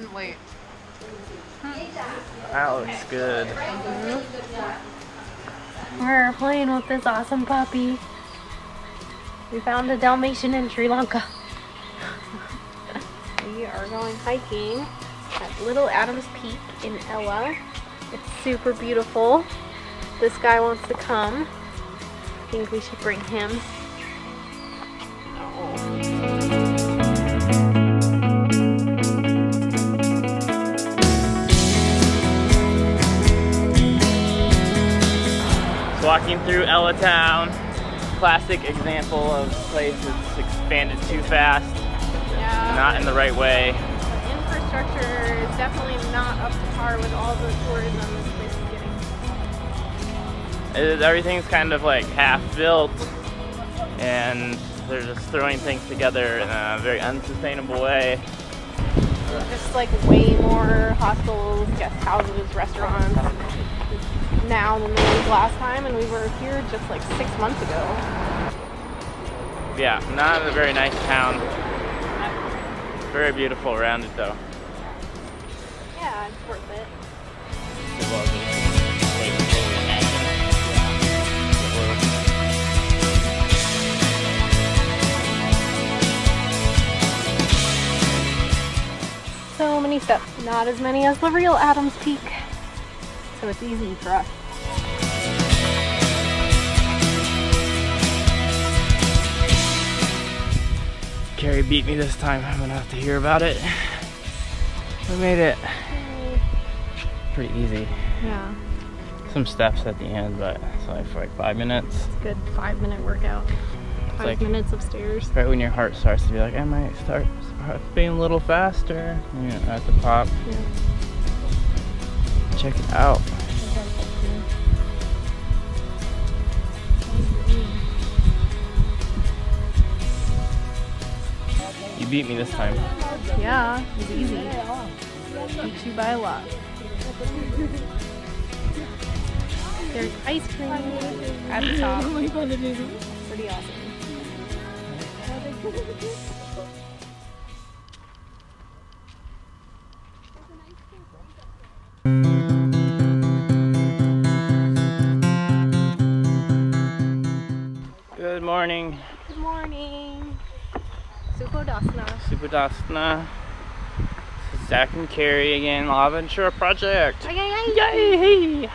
couldn't wait. That looks good. We're playing with this awesome puppy. We found a Dalmatian in Sri Lanka. We are going hiking at Little Adams Peak in Ella. It's super beautiful. This guy wants to come. I think we should bring him. Walking through Ella Town, classic example of a place that's expanded too fast, not in the right way. The infrastructure is definitely not up to par with all the tourism this place is getting. Everything's kind of like half built, and they're just throwing things together in a very unsustainable way. Just like way more hostels, guest houses, restaurants now than there was last time, and we were here just like 6 months ago. Yeah, not a very nice town. Very beautiful around it though. Yeah, it's worth it. So many steps, not as many as the real Adams Peak, so it's easy for us. Carrie beat me this time. I'm gonna have to hear about it. We made it. Pretty easy. Yeah. Some steps at the end, but it's only for like 5 minutes. It's a good 5-minute workout. 5 minutes of stairs. Right when your heart starts to be like, I might start being a little faster. Yeah, at the top. Yeah. Check it out. You beat me this time. Yeah, it's easy. Beat you by a lot. There's ice cream at the top. Pretty awesome. Good morning. Good morning. Supodasana. Supodasana. This is Zach and Carrie again, Lava and Shore Project. Yay! Yay! We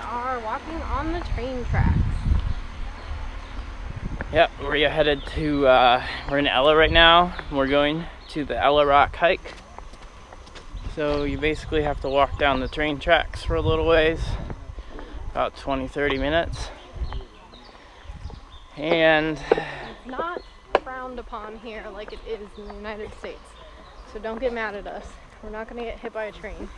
are walking on the train tracks. Yep, we're headed to, we're in Ella right now. We're going to the Ella Rock hike. So you basically have to walk down the train tracks for a little ways, about 20-30 minutes. And It's not frowned upon here like it is in the United States. So don't get mad at us. We're not going to get hit by a train.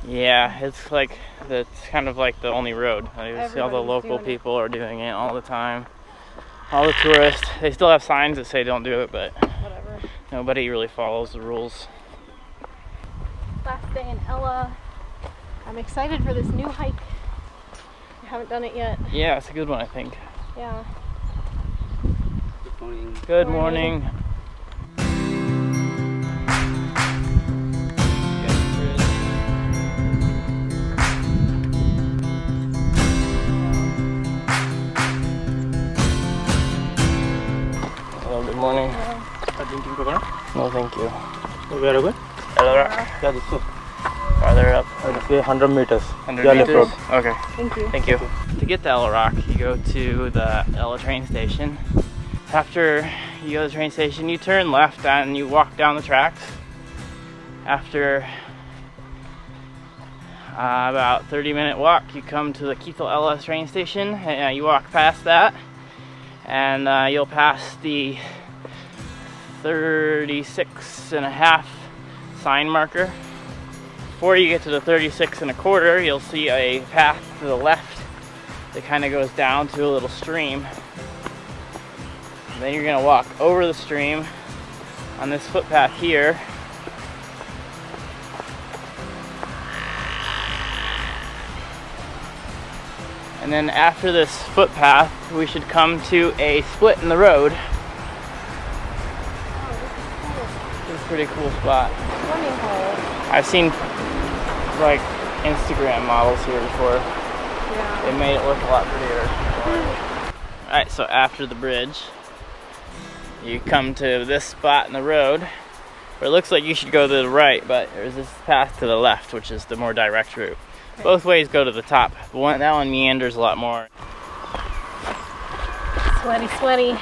yeah, it's like, it's kind of like the only road. I see all the Everybody's local doing it. people are doing it all the time. All the tourists, they still have signs that say don't do it, but Whatever. nobody really follows the rules. Last day in Ella. I'm excited for this new hike. I haven't done it yet. Yeah, it's a good one, I think. Yeah. Good morning. Good Morning. morning. Hello, good morning. Drinking coconut? No, thank you. Where are we? Ella Rock. Yeah, this way. Farther up. This way 100 meters. 100 Yeah, left meters? road. Okay. Thank you. Thank you. To get to Ella Rock, you go to the Ella train station. After you go to the train station, you turn left and you walk down the tracks. After about 30-minute walk, you come to the Kethel Ella train station. And you walk past that, and you'll pass the 36.5 sign marker. Before you get to the 36.25, you'll see a path to the left that kind of goes down to a little stream. And then you're gonna walk over the stream on this footpath here. And then after this footpath, we should come to a split in the road. Oh, this is cool. It's pretty cool spot. Swimming hole. I've seen like Instagram models here before. Yeah. They made it look a lot prettier. Alright, so after the bridge, you come to this spot in the road where it looks like you should go to the right, but there's this path to the left, which is the more direct route. Okay. Both ways go to the top. That one meanders a lot more. Sweaty, sweaty.